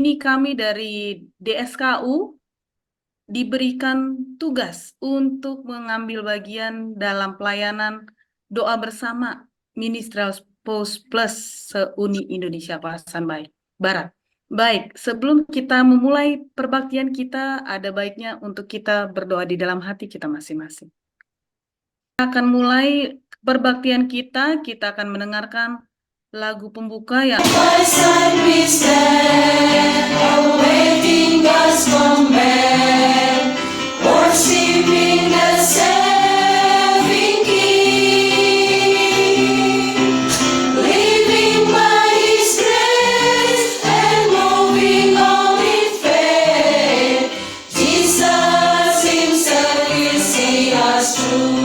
Ini kami dari DSKU diberikan tugas untuk mengambil bagian dalam pelayanan doa bersama Ministerial Post Plus se-Uni Indonesia Pasan Barat. Baik, sebelum kita memulai perbaktian kita, ada baiknya untuk kita berdoa di dalam hati kita masing-masing. Kita akan mulai perbaktian kita akan mendengarkan lagu pembuka yang By side we stand, awaiting God's command, worshiping the saving King, living by His grace and moving on in faith. Jesus Himself will see us through.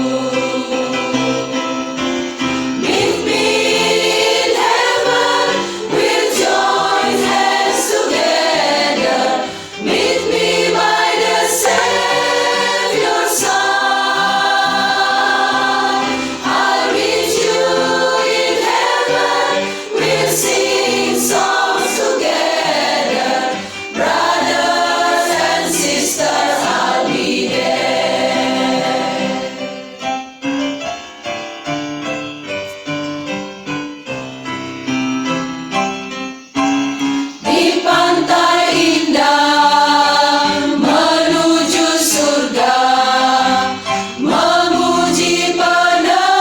Meet me in heaven, we'll join hands together. Meet me by the Savior's side. I'll meet you in heaven, we'll sing songs together. Brothers and sisters, I'll be there. Di pantai indah menuju surga, memuji penebusku.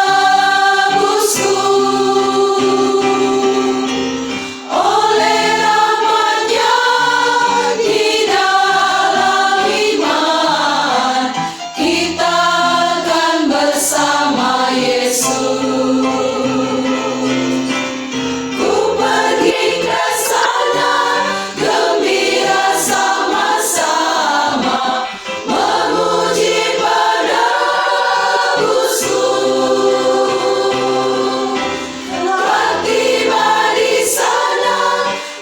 Oleh rahmat-Nya di dalam iman, kita akan bersama Yesus. Ku pergi ke sana, gembira sama-sama, memuji penebusku. Telah tiba di sana,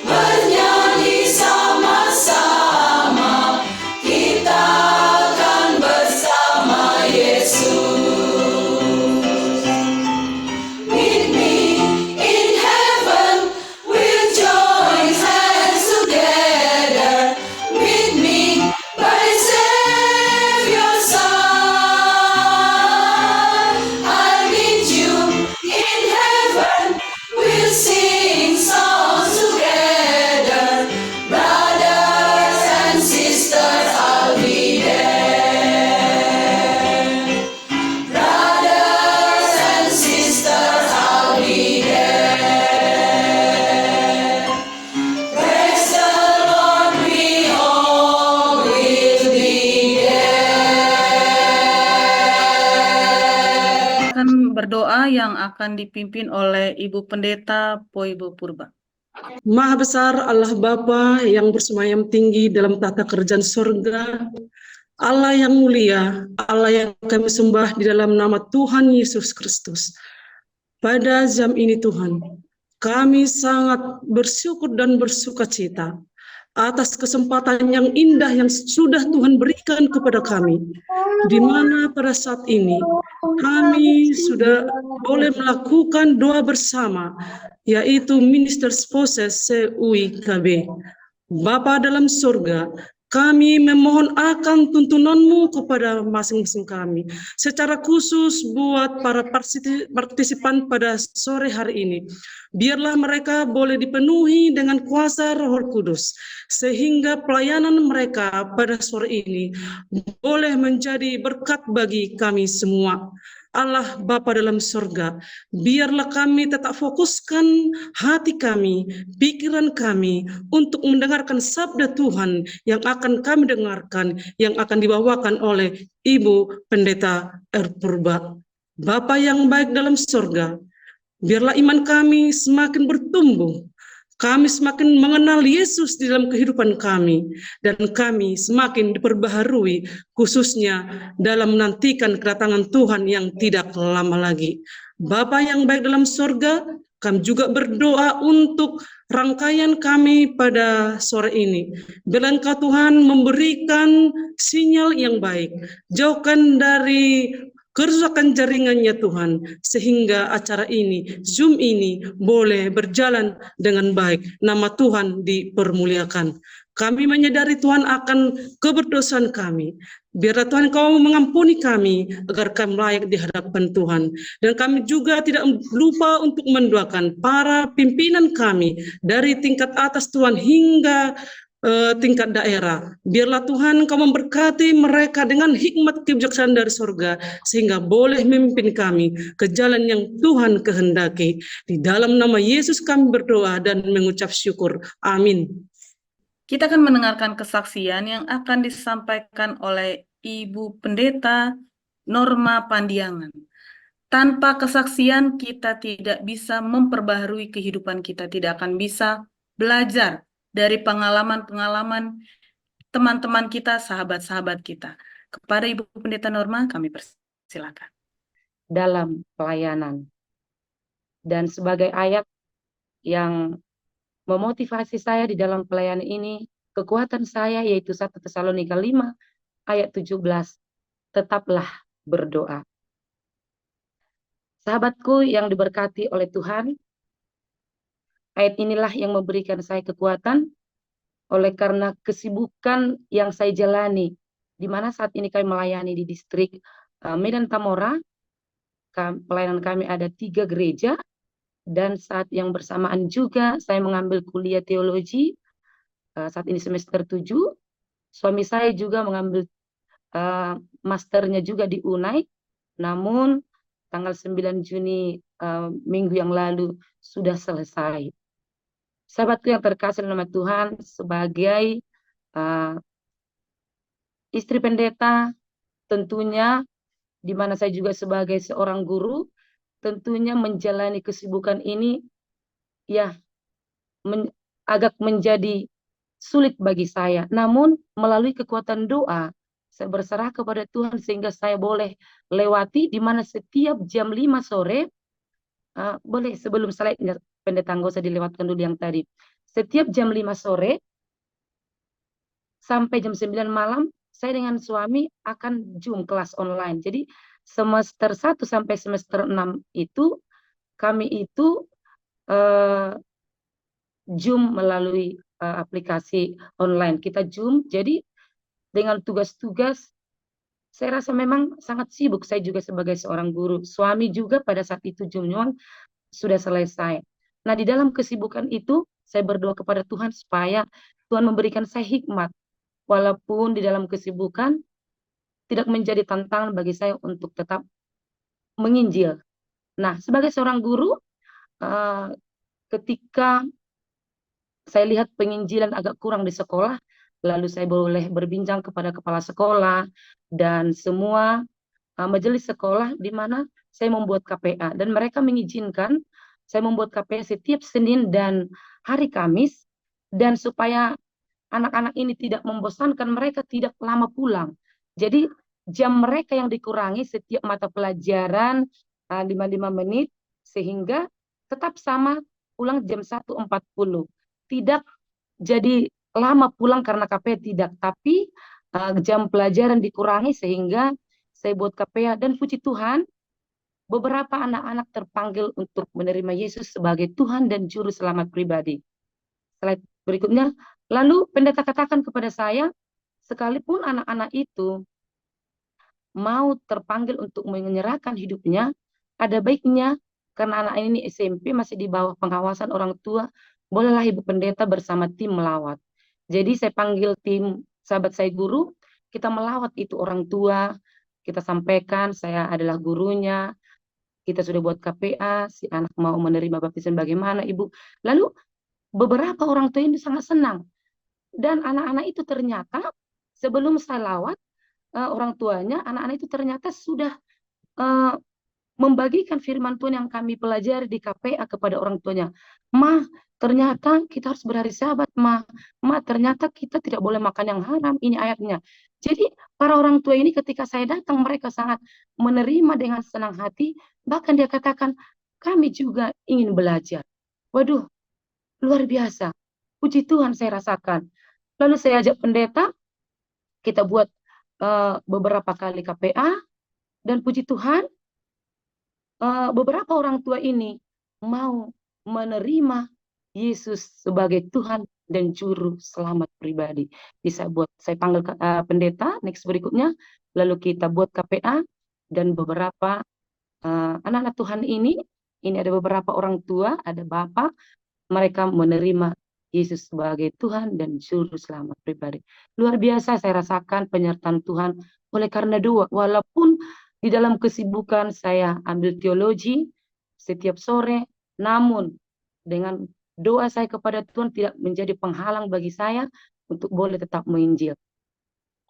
bernyanyi sama-sama, kita akan bersama Yesus. Meet me in heaven, we'll join hands together. Meet me by Savior's side. I'll meet you in heaven, we'll sing songs together. Brothers and sisters, I'll be there. Brothers and sisters, I'll be there. Praise the Lord, we all will be there. akan berdoa yang akan dipimpin oleh Ibu Pendeta Poibo Purba. Maha besar Allah Bapa yang bersemayam tinggi dalam tahta kerajaan surga, Allah yang mulia, Allah yang kami sembah di dalam nama Tuhan Yesus Kristus. Pada jam ini Tuhan, kami sangat bersyukur dan bersukacita atas kesempatan yang indah yang sudah Tuhan berikan kepada kami, di mana pada saat ini kami sudah boleh melakukan doa bersama, yaitu Ministers Poses CUIKB. Bapa dalam surga, kami memohon akan tuntunan-Mu kepada masing-masing kami, secara khusus buat para partisipan pada sore hari ini. Biarlah mereka boleh dipenuhi dengan kuasa Roh Kudus, sehingga pelayanan mereka pada sore ini boleh menjadi berkat bagi kami semua. Allah Bapa dalam surga, biarlah kami tetap fokuskan hati kami, pikiran kami untuk mendengarkan sabda Tuhan yang akan kami dengarkan, yang akan dibawakan oleh Ibu Pendeta Purba. Bapa yang baik dalam surga, biarlah iman kami semakin bertumbuh, kami semakin mengenal Yesus di dalam kehidupan kami, dan kami semakin diperbaharui, khususnya dalam menantikan kedatangan Tuhan yang tidak lama lagi. Bapa yang baik dalam surga, kami juga berdoa untuk rangkaian kami pada sore ini. Bila Engkau Tuhan memberikan sinyal yang baik, jauhkan dari kerusakan jaringannya Tuhan, sehingga acara ini, Zoom ini boleh berjalan dengan baik. Nama Tuhan dipermuliakan. Kami menyadari Tuhan akan keberdosaan kami. Biarlah Tuhan Kau mengampuni kami agar kami layak di hadapan Tuhan. Dan kami juga tidak lupa untuk mendoakan para pimpinan kami dari tingkat atas Tuhan hingga tingkat daerah. Biarlah Tuhan Kau memberkati mereka dengan hikmat kebijaksanaan dari surga, sehingga boleh memimpin kami ke jalan yang Tuhan kehendaki. Di dalam nama Yesus kami berdoa dan mengucap syukur. Amin. Kita akan mendengarkan kesaksian yang akan disampaikan oleh Ibu Pendeta Norma Pandiangan. Tanpa kesaksian kita tidak bisa memperbaharui kehidupan kita, tidak akan bisa belajar dari pengalaman-pengalaman teman-teman kita, sahabat-sahabat kita. Kepada Ibu Pendeta Norma kami persilakan. Dalam pelayanan. Dan sebagai ayat yang memotivasi saya di dalam pelayanan ini, kekuatan saya yaitu 1 Tesalonika 5 ayat 17, tetaplah berdoa. Sahabatku yang diberkati oleh Tuhan, ayat inilah yang memberikan saya kekuatan oleh karena kesibukan yang saya jalani, di mana saat ini kami melayani di distrik Medan Tamora. Pelayanan kami ada 3 gereja, dan saat yang bersamaan juga saya mengambil kuliah teologi, saat ini semester 7. Suami saya juga mengambil masternya juga di UNAI, namun tanggal 9 Juni minggu yang lalu sudah selesai. Sahabatku yang terkasih dalam nama Tuhan, sebagai istri pendeta, tentunya di mana saya juga sebagai seorang guru, tentunya menjalani kesibukan ini ya agak menjadi sulit bagi saya. Namun melalui kekuatan doa, saya berserah kepada Tuhan sehingga saya boleh lewati, di mana setiap jam 5 sore, boleh sebelum slide-nya pendeta nggak usah dilewatkan dulu yang tadi. Setiap jam 5 sore sampai jam 9 malam, saya dengan suami akan Zoom kelas online. Jadi semester 1 sampai semester 6 itu, kami itu Zoom melalui aplikasi online. Kita Zoom, jadi dengan tugas-tugas, saya rasa memang sangat sibuk. Saya juga sebagai seorang guru. Suami juga pada saat itu Zoom sudah selesai. Nah, di dalam kesibukan itu, saya berdoa kepada Tuhan supaya Tuhan memberikan saya hikmat. Walaupun di dalam kesibukan, tidak menjadi tantangan bagi saya untuk tetap menginjil. Nah, sebagai seorang guru, ketika saya lihat penginjilan agak kurang di sekolah, lalu saya boleh berbincang kepada kepala sekolah dan semua majelis sekolah, di mana saya membuat KPA, dan mereka mengizinkan saya membuat KPA setiap Senin dan hari Kamis, dan supaya anak-anak ini tidak membosankan, mereka tidak lama pulang. Jadi jam mereka yang dikurangi setiap mata pelajaran 55 menit, sehingga tetap sama pulang jam 1.40. Tidak jadi lama pulang karena KPA, tidak, tapi jam pelajaran dikurangi sehingga saya buat KPA, dan puji Tuhan beberapa anak-anak terpanggil untuk menerima Yesus sebagai Tuhan dan Juru Selamat pribadi. Slide berikutnya. Lalu pendeta katakan kepada saya, sekalipun anak-anak itu mau terpanggil untuk menyerahkan hidupnya, ada baiknya, karena anak ini SMP masih di bawah pengawasan orang tua, bolehlah Ibu Pendeta bersama tim melawat. Jadi saya panggil tim sahabat saya guru, kita melawat itu orang tua, kita sampaikan saya adalah gurunya, kita sudah buat KPA, si anak mau menerima baptisan bagaimana Ibu. Lalu beberapa orang tua ini sangat senang. Dan anak-anak itu ternyata sebelum saya lawat, orang tuanya, anak-anak itu ternyata sudah membagikan firman Tuhan yang kami pelajari di KPA kepada orang tuanya. Ma, ternyata kita harus berhari Sabat, Ma. Ma, ternyata kita tidak boleh makan yang haram, ini ayatnya. Jadi para orang tua ini ketika saya datang, mereka sangat menerima dengan senang hati, bahkan dia katakan, kami juga ingin belajar. Waduh, luar biasa. Puji Tuhan saya rasakan. Lalu saya ajak pendeta, kita buat beberapa kali KPA, Dan puji Tuhan, beberapa orang tua ini mau menerima Yesus sebagai Tuhan dan Juru Selamat pribadi. Bisa buat saya panggil pendeta next berikutnya, lalu kita buat KPA, dan beberapa anak-anak Tuhan ini ada beberapa orang tua, ada bapak, mereka menerima Yesus sebagai Tuhan dan Juru Selamat pribadi. Luar biasa saya rasakan penyertaan Tuhan oleh karena doa. Walaupun di dalam kesibukan saya ambil teologi setiap sore, namun dengan doa saya kepada Tuhan tidak menjadi penghalang bagi saya untuk boleh tetap menginjil.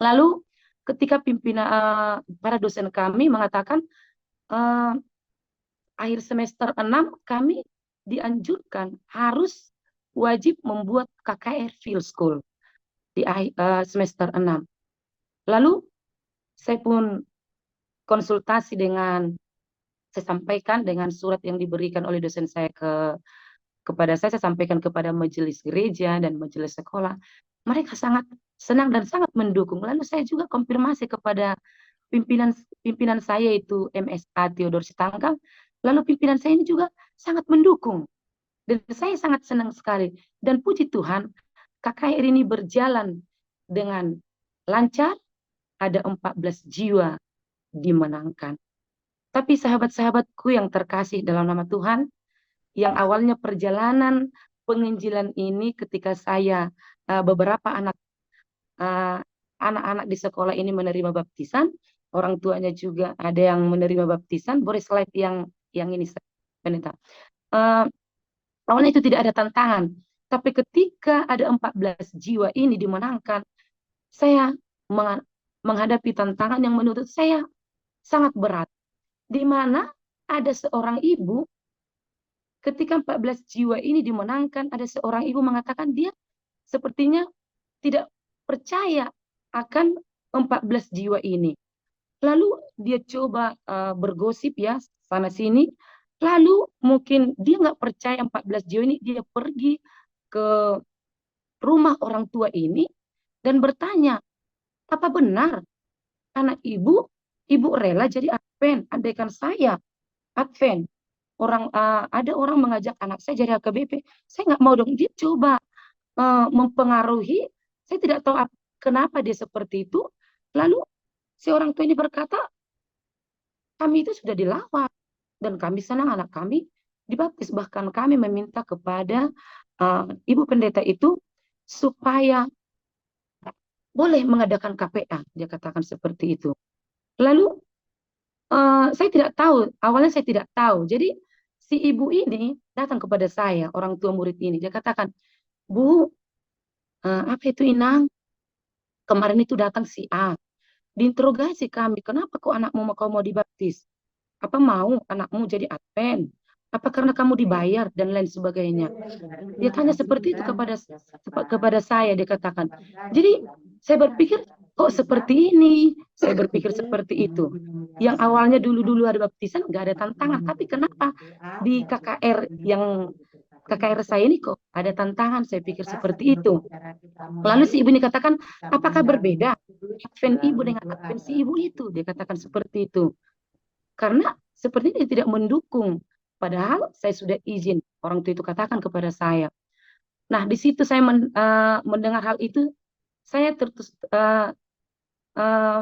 Lalu ketika pimpinan para dosen kami mengatakan akhir semester 6 kami dianjurkan harus wajib membuat KKR Field School di semester 6. Lalu saya pun konsultasi saya sampaikan dengan surat yang diberikan oleh dosen saya kepada saya sampaikan kepada majelis gereja dan majelis sekolah. Mereka sangat senang dan sangat mendukung. Lalu saya juga konfirmasi kepada pimpinan saya itu MSA Theodor Sitanggang. Lalu pimpinan saya ini juga sangat mendukung. Dan saya sangat senang sekali. Dan puji Tuhan, KKR ini berjalan dengan lancar. Ada 14 jiwa dimenangkan. Tapi sahabat-sahabatku yang terkasih dalam nama Tuhan, yang awalnya perjalanan penginjilan ini ketika saya beberapa anak-anak di sekolah ini menerima baptisan, orang tuanya juga ada yang menerima baptisan. Boleh slide yang ini, pendeta. Awalnya itu tidak ada tantangan, tapi ketika ada 14 jiwa ini dimenangkan, saya menghadapi tantangan yang menurut saya sangat berat, di mana ada seorang ibu, ketika 14 jiwa ini dimenangkan, ada seorang ibu mengatakan dia sepertinya tidak percaya akan 14 jiwa ini. Lalu dia coba bergosip ya sana sini, lalu mungkin dia nggak percaya 14 jiwa ini, dia pergi ke rumah orang tua ini dan bertanya, apa benar anak ibu rela jadi Advent? Andaikan saya Advent, ada orang mengajak anak saya jadi HKBP, saya nggak mau dong. Dia coba mempengaruhi. Saya tidak tahu kenapa dia seperti itu. Lalu si orang tua ini berkata, kami itu sudah dilawat dan kami senang anak kami dibaptis. Bahkan kami meminta kepada ibu pendeta itu supaya boleh mengadakan KPA, dia katakan seperti itu. Lalu saya tidak tahu, awalnya saya tidak tahu. Jadi si ibu ini datang kepada saya, orang tua murid ini, dia katakan, Bu, apa itu Inang? Kemarin itu datang si A, diinterogasi kami, kenapa kok anakmu mau dibaptis? Apa mau anakmu jadi Advent? Apa karena kamu dibayar dan lain sebagainya? Dia tanya seperti itu kepada saya, dia katakan. Jadi saya berpikir kok seperti ini? Saya berpikir seperti itu. Yang awalnya dulu ada baptisan nggak ada tantangan, tapi kenapa di KKR saya ini kok ada tantangan? Saya pikir seperti itu. Lalu si ibu ini katakan, apakah berbeda Advent ibu dengan Advent si ibu itu? Dia katakan seperti itu. Karena sepertinya dia tidak mendukung. Padahal saya sudah izin, orang tua itu katakan kepada saya. Nah, di situ saya mendengar hal itu, saya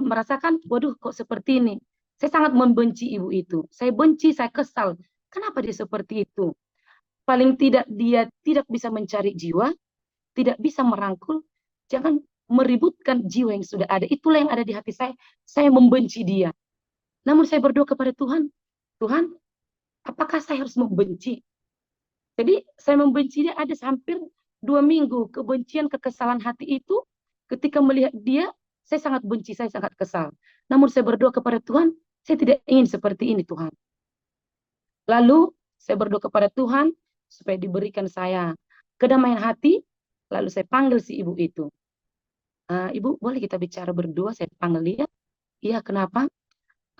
merasakan, waduh kok seperti ini. Saya sangat membenci ibu itu. Saya benci, saya kesal. Kenapa dia seperti itu? Paling tidak dia tidak bisa mencari jiwa, tidak bisa merangkul, jangan meributkan jiwa yang sudah ada. Itulah yang ada di hati saya. Saya membenci dia. Namun saya berdoa kepada Tuhan, Tuhan, apakah saya harus membenci? Jadi saya membenci dia ada hampir 2 minggu. Kebencian, kekesalan hati itu ketika melihat dia, saya sangat benci, saya sangat kesal. Namun saya berdoa kepada Tuhan, saya tidak ingin seperti ini Tuhan. Lalu saya berdoa kepada Tuhan supaya diberikan saya kedamaian hati. Lalu saya panggil si ibu itu. Ibu, boleh kita bicara berdua? Saya panggil dia. Iya, kenapa?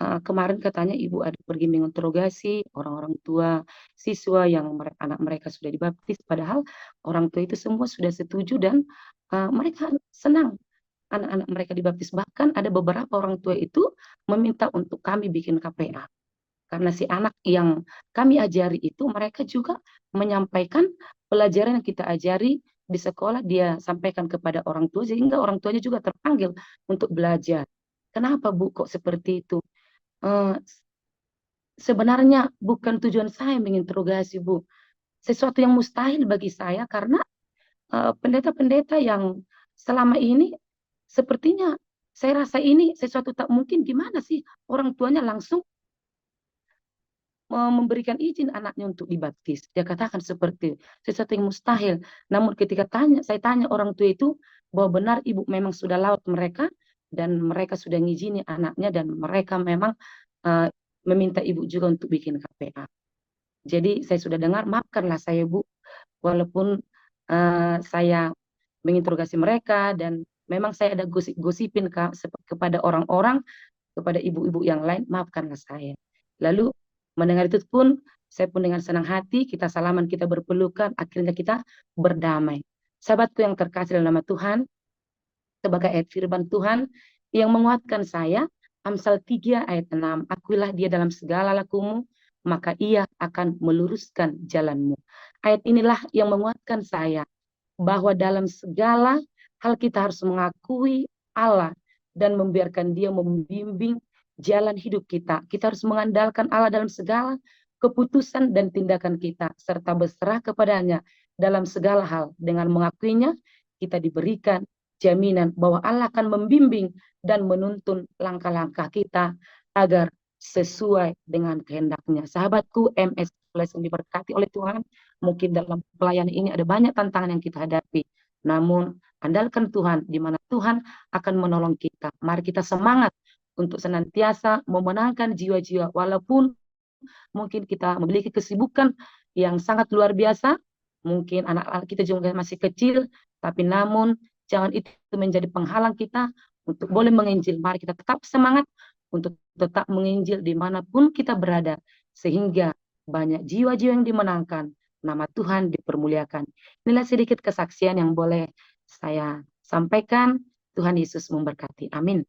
Kemarin katanya ibu ada pergi menginterogasi orang-orang tua siswa yang anak mereka sudah dibaptis, padahal orang tua itu semua sudah setuju dan mereka senang anak-anak mereka dibaptis. Bahkan ada beberapa orang tua itu meminta untuk kami bikin KPA. Karena si anak yang kami ajari itu, mereka juga menyampaikan pelajaran yang kita ajari di sekolah, dia sampaikan kepada orang tua, sehingga orang tuanya juga terpanggil untuk belajar. Kenapa Bu kok seperti itu? Sebenarnya bukan tujuan saya menginterogasi Bu. Sesuatu yang mustahil bagi saya, karena pendeta-pendeta yang selama ini sepertinya saya rasa ini sesuatu tak mungkin. Gimana sih orang tuanya langsung memberikan izin anaknya untuk dibaptis? Dia katakan seperti sesuatu yang mustahil. Namun ketika saya tanya orang tua itu bahwa benar ibu memang sudah laut mereka, dan mereka sudah ngizini anaknya, dan mereka memang meminta ibu juga untuk bikin KPA. Jadi saya sudah dengar, maafkanlah saya Bu, walaupun saya menginterogasi mereka, dan memang saya ada gosipin kepada orang-orang, kepada ibu-ibu yang lain, maafkanlah saya. Lalu mendengar itu pun, saya pun dengan senang hati, kita salaman, kita berpelukan, akhirnya kita berdamai. Sahabatku yang terkasih dalam nama Tuhan, sebagai ayat firman Tuhan yang menguatkan saya, Amsal 3 ayat 6, akuilah dia dalam segala lakumu, maka ia akan meluruskan jalanmu. Ayat inilah yang menguatkan saya, bahwa dalam segala hal kita harus mengakui Allah dan membiarkan dia membimbing jalan hidup kita. Kita harus mengandalkan Allah dalam segala keputusan dan tindakan kita, serta berserah kepadanya dalam segala hal. Dengan mengakuinya, kita diberikan jaminan bahwa Allah akan membimbing dan menuntun langkah-langkah kita agar sesuai dengan kehendaknya. Sahabatku, MS yang diberkati oleh Tuhan, mungkin dalam pelayanan ini ada banyak tantangan yang kita hadapi. Namun, andalkan Tuhan, di mana Tuhan akan menolong kita. Mari kita semangat untuk senantiasa memenangkan jiwa-jiwa, walaupun mungkin kita memiliki kesibukan yang sangat luar biasa, mungkin anak-anak kita juga masih kecil, tapi namun jangan itu menjadi penghalang kita untuk boleh menginjil. Mari kita tetap semangat untuk tetap menginjil dimanapun kita berada, sehingga banyak jiwa-jiwa yang dimenangkan, nama Tuhan dipermuliakan. Inilah sedikit kesaksian yang boleh saya sampaikan. Tuhan Yesus memberkati. Amin.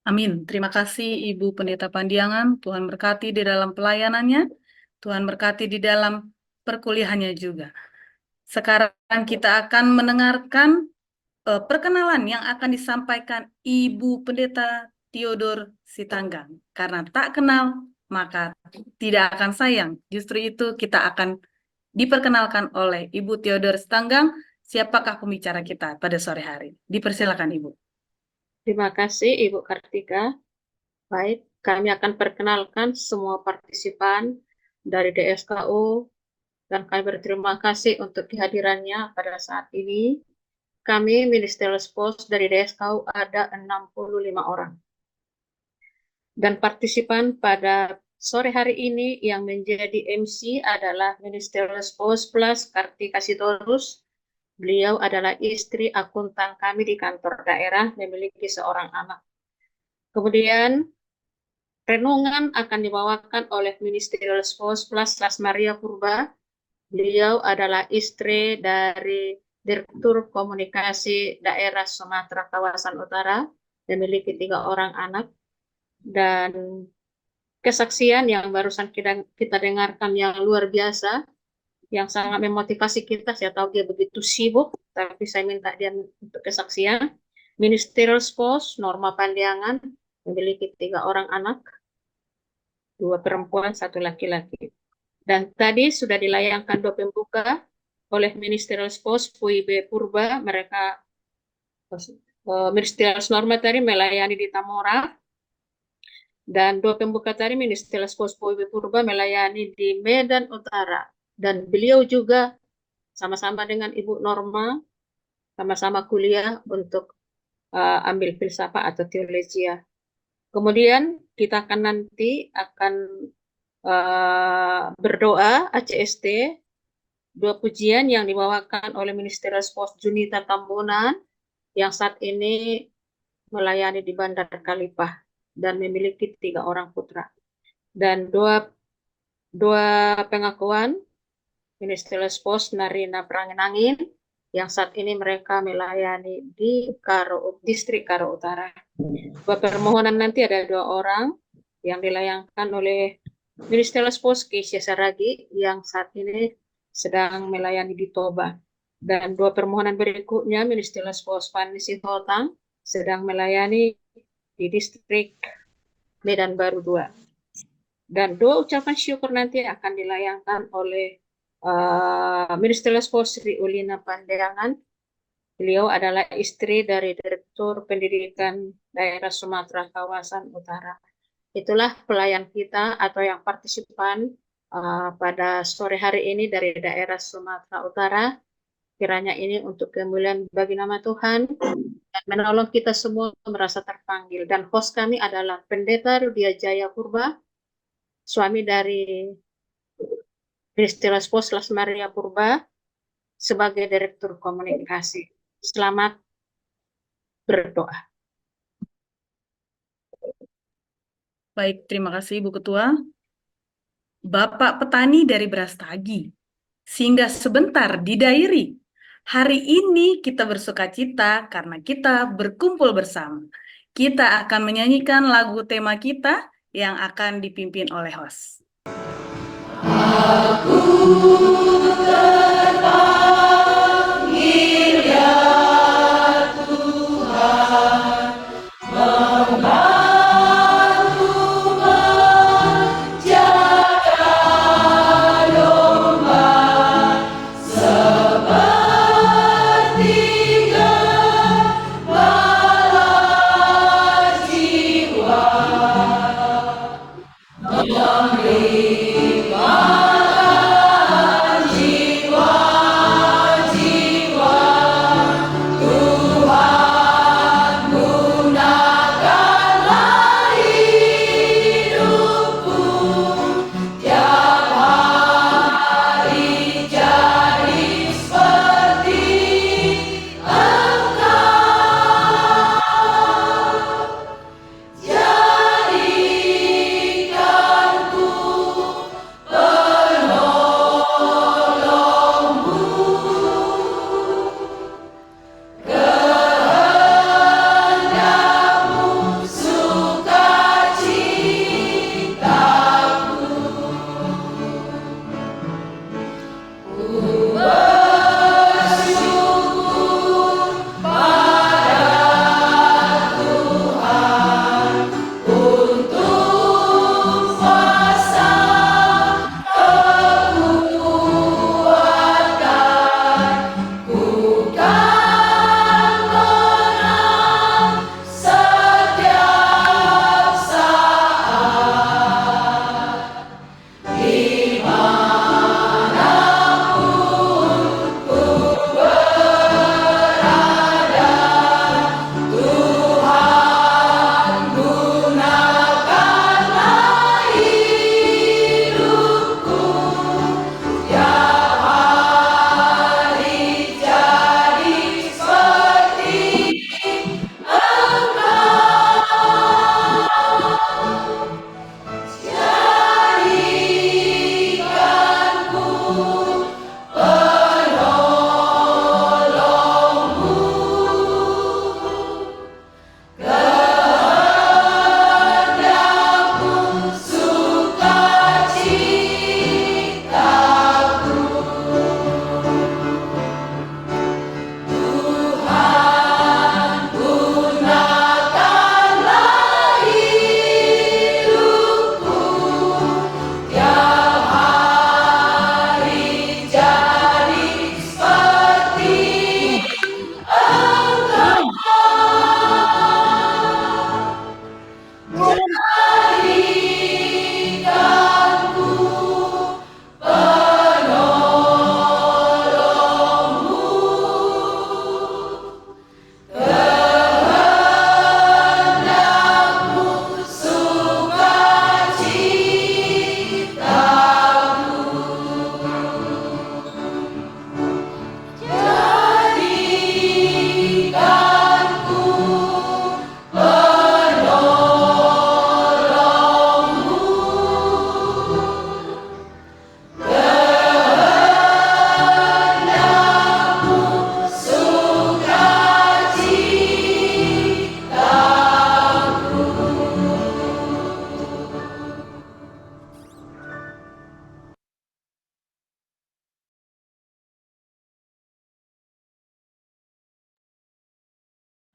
Amin. Terima kasih Ibu Pendeta Pandiangan. Tuhan berkati di dalam pelayanannya. Tuhan berkati di dalam perkuliahannya juga. Sekarang kita akan mendengarkan perkenalan yang akan disampaikan Ibu Pendeta Theodor Sitanggang. Karena tak kenal, maka tidak akan sayang. Justru itu kita akan diperkenalkan oleh Ibu Theodor Sitanggang. Siapakah pembicara kita pada sore hari? Dipersilakan Ibu. Terima kasih Ibu Kartika. Baik, kami akan perkenalkan semua partisipan dari DSKU, dan kami berterima kasih untuk kehadirannya pada saat ini. Kami Ministerial Spouse dari DSKU ada 65 orang. Dan partisipan pada sore hari ini yang menjadi MC adalah Ministerial Spouse Plus Kartika Sitorus. Beliau adalah istri akuntan kami di kantor daerah, memiliki seorang anak. Kemudian renungan akan dibawakan oleh Ministerial Spouse Plus Las Maria Purba. Beliau adalah istri dari Direktur Komunikasi Daerah Sumatera Kawasan Utara, memiliki 3 orang anak. Dan kesaksian yang barusan kita dengarkan yang luar biasa, yang sangat memotivasi kita. Saya tahu dia begitu sibuk, tapi saya minta dia untuk kesaksian. Ministerial Spouse Norma Pandiangan memiliki 3 orang anak, 2 perempuan, 1 laki-laki. Dan tadi sudah dilayangkan doa pembuka oleh Ministerial Spouse PUIB Purba. Mereka Ministerial Norma tadi melayani di Tamora, dan doa pembuka tadi Ministerial Spouse PUIB Purba melayani di Medan Utara. Dan beliau juga sama-sama dengan Ibu Norma, sama-sama kuliah untuk ambil filsafat atau teologia. Kemudian kita akan nanti berdoa ACST, 2 pujian yang dibawakan oleh Ministerial Spouse Junita Tambunan, yang saat ini melayani di Bandar Kalipah dan memiliki 3 orang putra. Dan doa pengakuan Ministerial Spouse Narina Perangin Angin, yang saat ini mereka melayani di distrik Karo Utara. Dua permohonan nanti ada 2 orang yang dilayangkan oleh Ministerial Spouse Keisha Saragi yang saat ini sedang melayani di Toba. Dan 2 permohonan berikutnya Ministerial Spouse Fanny Sihotang sedang melayani di distrik Medan Baru 2. Dan 2 ucapan syukur nanti akan dilayangkan oleh Ministerial Spouse Sri Ulina Pandeangan. Beliau adalah istri dari Direktur Pendidikan Daerah Sumatera Kawasan Utara. Itulah pelayan kita atau yang partisipan pada sore hari ini dari daerah Sumatera Utara. Kiranya ini untuk kemuliaan bagi nama Tuhan dan menolong kita semua merasa terpanggil. Dan host kami adalah Pendeta Rudia Jaya Purba, suami dari Ministerial Spouse Las Maria Purba, sebagai Direktur Komunikasi. Selamat berdoa. Baik, terima kasih Ibu Ketua. Bapak petani dari Brastagi, sehingga sebentar di Dairi. Hari ini kita bersukacita karena kita berkumpul bersama. Kita akan menyanyikan lagu tema kita yang akan dipimpin oleh host. Jiwa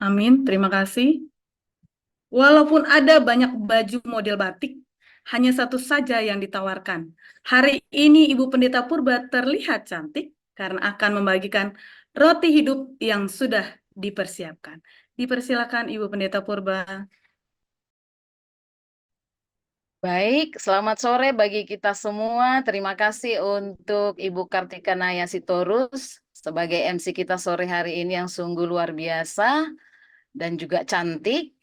Amin, terima kasih. Walaupun ada banyak baju model batik, hanya satu saja yang ditawarkan. Hari ini Ibu Pendeta Purba terlihat cantik karena akan membagikan roti hidup yang sudah dipersiapkan. Dipersilakan Ibu Pendeta Purba. Baik, selamat sore bagi kita semua. Terima kasih untuk Ibu Kartika Naya Sitorus sebagai MC kita sore hari ini yang sungguh luar biasa dan juga cantik.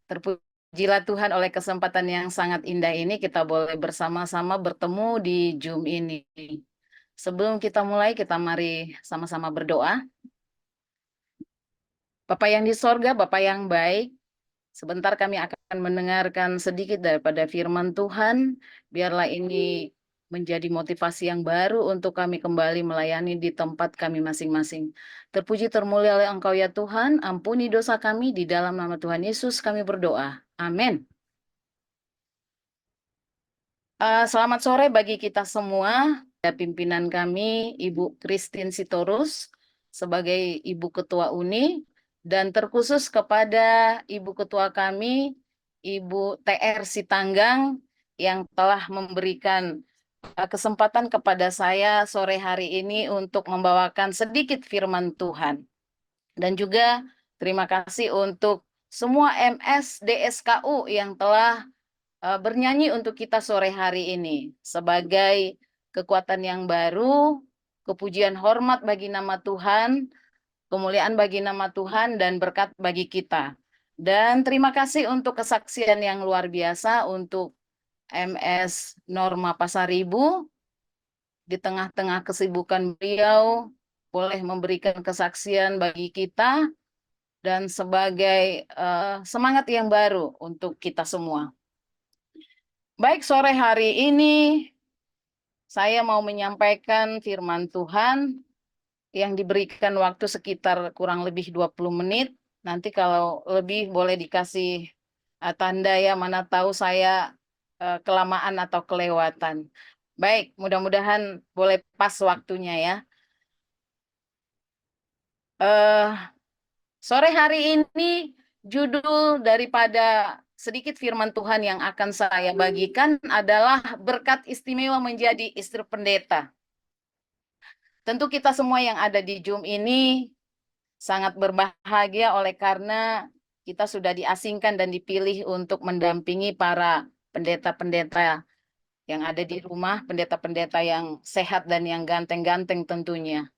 Terpujilah Tuhan oleh kesempatan yang sangat indah ini kita boleh bersama-sama bertemu di Zoom ini. Sebelum kita mulai, kita mari sama-sama berdoa. Bapa yang di sorga, Bapa yang baik, sebentar kami akan mendengarkan sedikit daripada firman Tuhan. Biarlah ini menjadi motivasi yang baru untuk kami kembali melayani di tempat kami masing-masing. Terpuji termulia oleh Engkau ya Tuhan, ampuni dosa kami di dalam nama Tuhan Yesus kami berdoa. Amin. Selamat sore bagi kita semua. Pimpinan kami, Ibu Christine Sitorus, sebagai Ibu Ketua UNI, dan terkhusus kepada Ibu Ketua kami, Ibu TR Sitanggang, yang telah memberikan kesempatan kepada saya sore hari ini untuk membawakan sedikit firman Tuhan. Dan juga terima kasih untuk semua MS DSKU yang telah bernyanyi untuk kita sore hari ini sebagai kekuatan yang baru, kepujian hormat bagi nama Tuhan, kemuliaan bagi nama Tuhan, dan berkat bagi kita. Dan terima kasih untuk kesaksian yang luar biasa untuk MS Norma Pasaribu. Di tengah-tengah kesibukan beliau, boleh memberikan kesaksian bagi kita dan sebagai semangat yang baru untuk kita semua. Baik, sore hari ini saya mau menyampaikan firman Tuhan yang diberikan waktu sekitar kurang lebih 20 menit. Nanti kalau lebih boleh dikasih tanda ya, mana tahu saya kelamaan atau kelewatan. Baik, mudah-mudahan boleh pas waktunya ya. Sore hari ini judul daripada sedikit firman Tuhan yang akan saya bagikan adalah berkat istimewa menjadi istri pendeta. Tentu kita semua yang ada di Zoom ini sangat berbahagia oleh karena kita sudah diasingkan dan dipilih untuk mendampingi para pendeta-pendeta yang ada di rumah, pendeta-pendeta yang sehat dan yang ganteng-ganteng tentunya.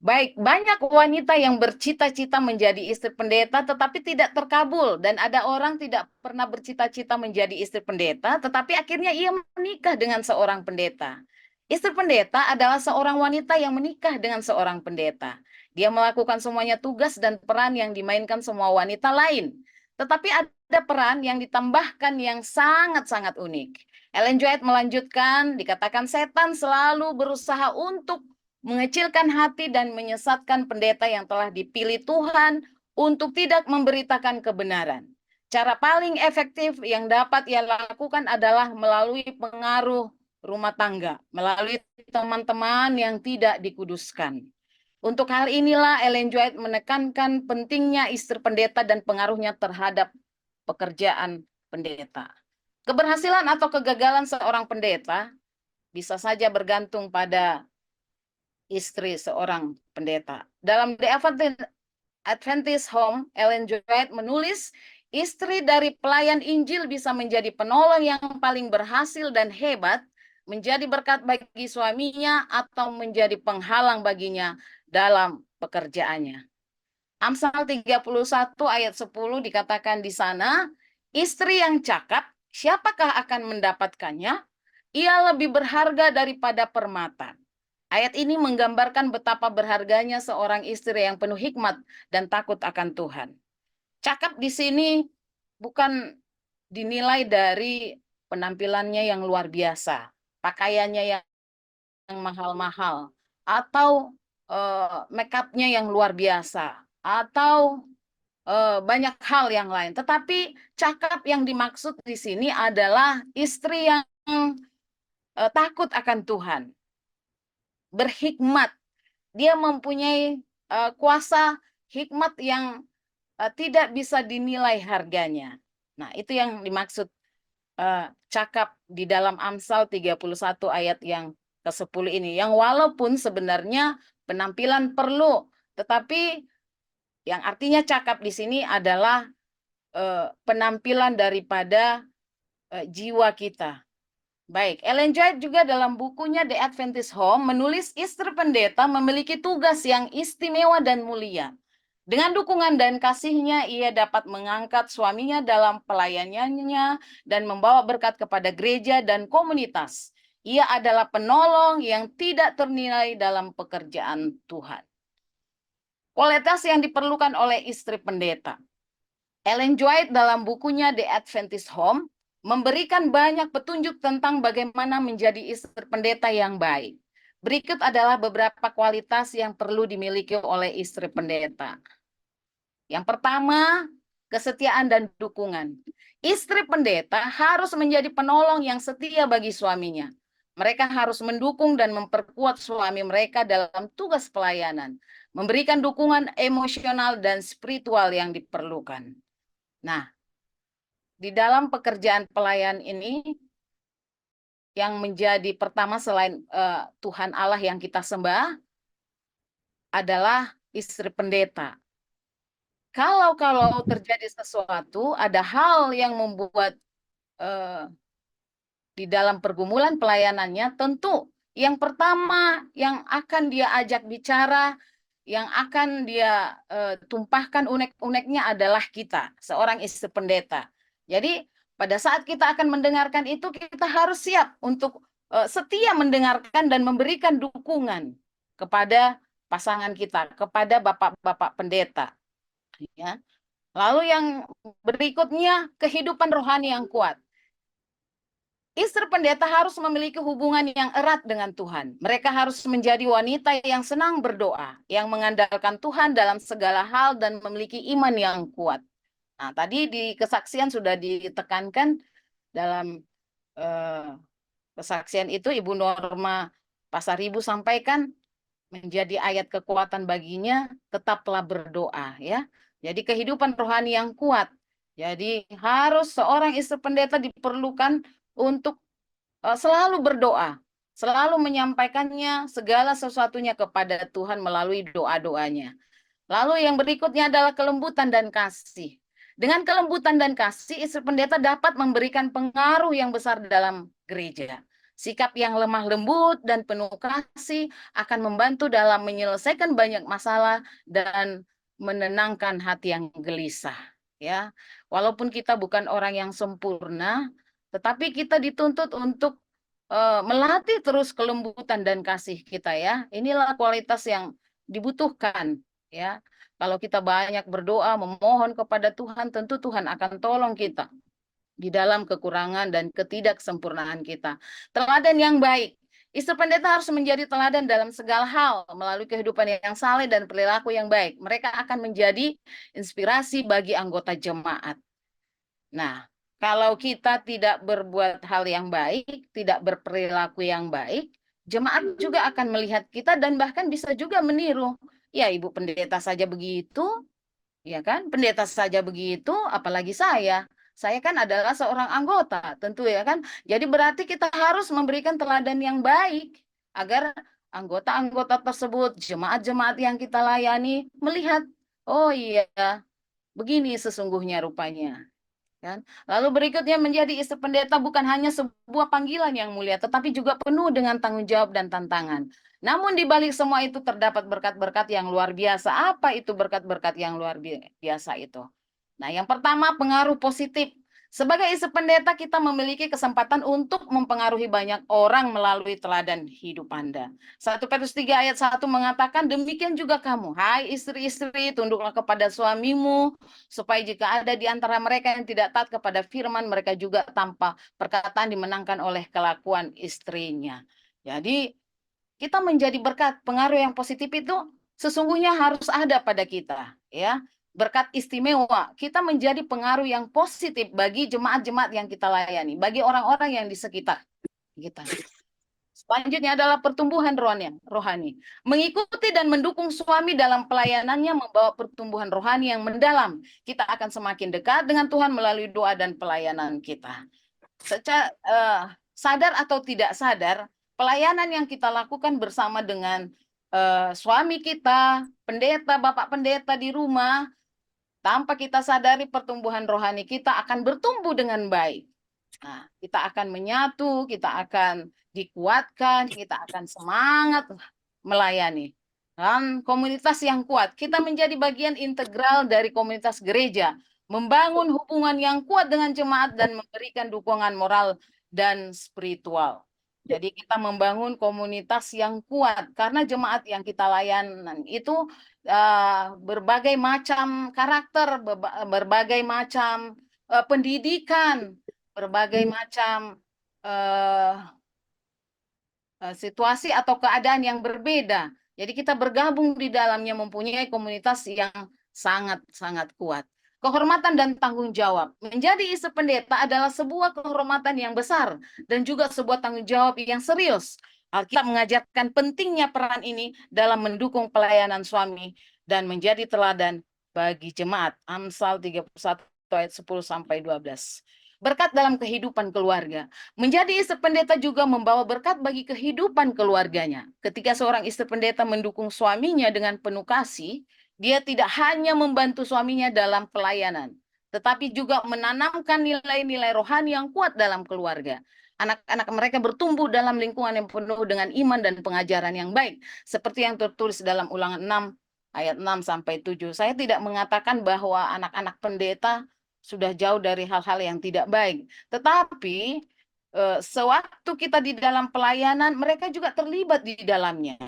Baik, banyak wanita yang bercita-cita menjadi istri pendeta tetapi tidak terkabul. Dan ada orang tidak pernah bercita-cita menjadi istri pendeta tetapi akhirnya ia menikah dengan seorang pendeta. Istri pendeta adalah seorang wanita yang menikah dengan seorang pendeta. Dia melakukan semuanya tugas dan peran yang dimainkan semua wanita lain. Tetapi ada peran yang ditambahkan yang sangat-sangat unik. Ellen G. White melanjutkan, dikatakan setan selalu berusaha untuk mengecilkan hati dan menyesatkan pendeta yang telah dipilih Tuhan untuk tidak memberitakan kebenaran. Cara paling efektif yang dapat ia lakukan adalah melalui pengaruh rumah tangga, melalui teman-teman yang tidak dikuduskan. Untuk hal inilah Ellen G. White menekankan pentingnya istri pendeta dan pengaruhnya terhadap pekerjaan pendeta. Keberhasilan atau kegagalan seorang pendeta bisa saja bergantung pada istri seorang pendeta. Dalam The Adventist Home, Ellen G. White menulis, istri dari pelayan Injil bisa menjadi penolong yang paling berhasil dan hebat, menjadi berkat bagi suaminya atau menjadi penghalang baginya dalam pekerjaannya. Amsal 31 ayat 10 dikatakan di sana, istri yang cakap, siapakah akan mendapatkannya? Ia lebih berharga daripada permata. Ayat ini menggambarkan betapa berharganya seorang istri yang penuh hikmat dan takut akan Tuhan. Cakap di sini bukan dinilai dari penampilannya yang luar biasa, pakaiannya yang mahal-mahal, atau make up-nya yang luar biasa, atau banyak hal yang lain. Tetapi cakap yang dimaksud di sini adalah istri yang takut akan Tuhan, berhikmat. Dia mempunyai kuasa hikmat yang tidak bisa dinilai harganya. Nah, itu yang dimaksud cakap di dalam Amsal 31 ayat yang ke-10 ini. Yang walaupun sebenarnya penampilan perlu, tetapi yang artinya cakap di sini adalah penampilan daripada jiwa kita. Baik, Ellen White juga dalam bukunya The Adventist Home menulis istri pendeta memiliki tugas yang istimewa dan mulia. Dengan dukungan dan kasihnya, ia dapat mengangkat suaminya dalam pelayanannya dan membawa berkat kepada gereja dan komunitas. Ia adalah penolong yang tidak ternilai dalam pekerjaan Tuhan. Kualitas yang diperlukan oleh istri pendeta. Ellen White dalam bukunya The Adventist Home memberikan banyak petunjuk tentang bagaimana menjadi istri pendeta yang baik. Berikut adalah beberapa kualitas yang perlu dimiliki oleh istri pendeta. Yang pertama, kesetiaan dan dukungan. Istri pendeta harus menjadi penolong yang setia bagi suaminya. Mereka harus mendukung dan memperkuat suami mereka dalam tugas pelayanan, memberikan dukungan emosional dan spiritual yang diperlukan. Nah, di dalam pekerjaan pelayan ini, yang menjadi pertama selain Tuhan Allah yang kita sembah, adalah istri pendeta. Kalau terjadi sesuatu, ada hal yang membuat di dalam pergumulan pelayanannya, tentu yang pertama yang akan dia ajak bicara, yang akan dia tumpahkan unek-uneknya adalah kita, seorang istri pendeta. Jadi pada saat kita akan mendengarkan itu, kita harus siap untuk setia mendengarkan dan memberikan dukungan kepada pasangan kita, kepada bapak-bapak pendeta. Ya. Lalu yang berikutnya, kehidupan rohani yang kuat. Istri pendeta harus memiliki hubungan yang erat dengan Tuhan. Mereka harus menjadi wanita yang senang berdoa, yang mengandalkan Tuhan dalam segala hal dan memiliki iman yang kuat. Nah, tadi di kesaksian sudah ditekankan dalam kesaksian itu Ibu Norma Pasaribu sampaikan menjadi ayat kekuatan baginya, tetaplah berdoa ya. Jadi kehidupan rohani yang kuat. Jadi harus seorang istri pendeta diperlukan untuk selalu berdoa, selalu menyampaikannya segala sesuatunya kepada Tuhan melalui doa-doanya. Lalu yang berikutnya adalah kelembutan dan kasih. Dengan kelembutan dan kasih, istri pendeta dapat memberikan pengaruh yang besar dalam gereja. Sikap yang lemah lembut dan penuh kasih akan membantu dalam menyelesaikan banyak masalah dan menenangkan hati yang gelisah. Ya, walaupun kita bukan orang yang sempurna, tetapi kita dituntut untuk melatih terus kelembutan dan kasih kita ya. Inilah kualitas yang dibutuhkan ya. Kalau kita banyak berdoa, memohon kepada Tuhan, tentu Tuhan akan tolong kita di dalam kekurangan dan ketidaksempurnaan kita. Teladan yang baik. Istri pendeta harus menjadi teladan dalam segala hal melalui kehidupan yang saleh dan perilaku yang baik. Mereka akan menjadi inspirasi bagi anggota jemaat. Nah, kalau kita tidak berbuat hal yang baik, tidak berperilaku yang baik, jemaat juga akan melihat kita dan bahkan bisa juga meniru. Ya, Ibu pendeta saja begitu, ya kan? Pendeta saja begitu, apalagi saya. Saya kan adalah seorang anggota, tentu ya kan? Jadi berarti kita harus memberikan teladan yang baik agar anggota-anggota tersebut, jemaat-jemaat yang kita layani melihat, oh iya, begini sesungguhnya rupanya. Kan? Lalu berikutnya menjadi istri pendeta bukan hanya sebuah panggilan yang mulia, tetapi juga penuh dengan tanggung jawab dan tantangan. Namun di balik semua itu terdapat berkat-berkat yang luar biasa. Apa itu berkat-berkat yang luar biasa itu? Nah, yang pertama pengaruh positif. Sebagai istri pendeta kita memiliki kesempatan untuk mempengaruhi banyak orang melalui teladan hidup Anda. 1 Petrus 3 ayat 1 mengatakan, demikian juga kamu, hai istri-istri, tunduklah kepada suamimu, supaya jika ada di antara mereka yang tidak taat kepada firman, mereka juga tanpa perkataan dimenangkan oleh kelakuan istrinya. Jadi kita menjadi berkat, pengaruh yang positif itu sesungguhnya harus ada pada kita, ya. Berkat istimewa, kita menjadi pengaruh yang positif bagi jemaat-jemaat yang kita layani, bagi orang-orang yang di sekitar kita. Selanjutnya adalah pertumbuhan rohani. Mengikuti dan mendukung suami dalam pelayanannya membawa pertumbuhan rohani yang mendalam. Kita akan semakin dekat dengan Tuhan melalui doa dan pelayanan kita. Secara sadar atau tidak sadar, pelayanan yang kita lakukan bersama dengan suami kita, pendeta, bapak pendeta di rumah, tanpa kita sadari pertumbuhan rohani kita akan bertumbuh dengan baik. Nah, kita akan menyatu, kita akan dikuatkan, kita akan semangat melayani. Dan komunitas yang kuat, kita menjadi bagian integral dari komunitas gereja, membangun hubungan yang kuat dengan jemaat dan memberikan dukungan moral dan spiritual. Jadi kita membangun komunitas yang kuat karena jemaat yang kita layanan itu berbagai macam karakter, berbagai macam pendidikan, berbagai macam situasi atau keadaan yang berbeda. Jadi kita bergabung di dalamnya mempunyai komunitas yang sangat-sangat kuat. Kehormatan dan tanggung jawab. Menjadi istri pendeta adalah sebuah kehormatan yang besar dan juga sebuah tanggung jawab yang serius. Alkitab mengajarkan pentingnya peran ini dalam mendukung pelayanan suami dan menjadi teladan bagi jemaat. Amsal 31 ayat 10 sampai 12. Berkat dalam kehidupan keluarga. Menjadi istri pendeta juga membawa berkat bagi kehidupan keluarganya. Ketika seorang istri pendeta mendukung suaminya dengan penuh kasih, dia tidak hanya membantu suaminya dalam pelayanan, tetapi juga menanamkan nilai-nilai rohani yang kuat dalam keluarga. Anak-anak mereka bertumbuh dalam lingkungan yang penuh dengan iman dan pengajaran yang baik. Seperti yang tertulis dalam Ulangan 6 ayat 6 sampai 7. Saya tidak mengatakan bahwa anak-anak pendeta sudah jauh dari hal-hal yang tidak baik. Tetapi sewaktu kita di dalam pelayanan, mereka juga terlibat di dalamnya.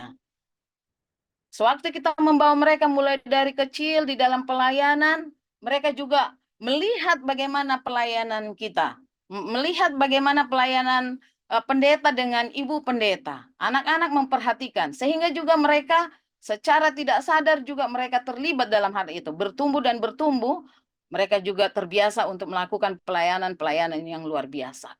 Sewaktu kita membawa mereka mulai dari kecil di dalam pelayanan, mereka juga melihat bagaimana pelayanan kita. Melihat bagaimana pelayanan pendeta dengan ibu pendeta. Anak-anak memperhatikan, sehingga juga mereka secara tidak sadar juga mereka terlibat dalam hal itu. Bertumbuh dan bertumbuh, mereka juga terbiasa untuk melakukan pelayanan-pelayanan yang luar biasa.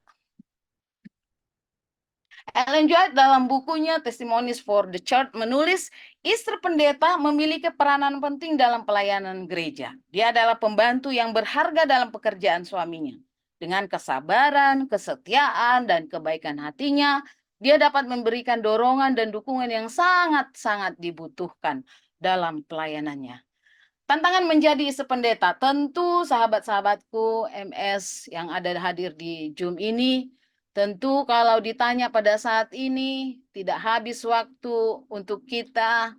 Ellen White dalam bukunya Testimonies for the Church menulis, istri pendeta memiliki peranan penting dalam pelayanan gereja. Dia adalah pembantu yang berharga dalam pekerjaan suaminya. Dengan kesabaran, kesetiaan, dan kebaikan hatinya, dia dapat memberikan dorongan dan dukungan yang sangat-sangat dibutuhkan dalam pelayanannya. Tantangan menjadi istri pendeta, tentu sahabat-sahabatku MS yang ada hadir di Zoom ini, tentu kalau ditanya pada saat ini, tidak habis waktu untuk kita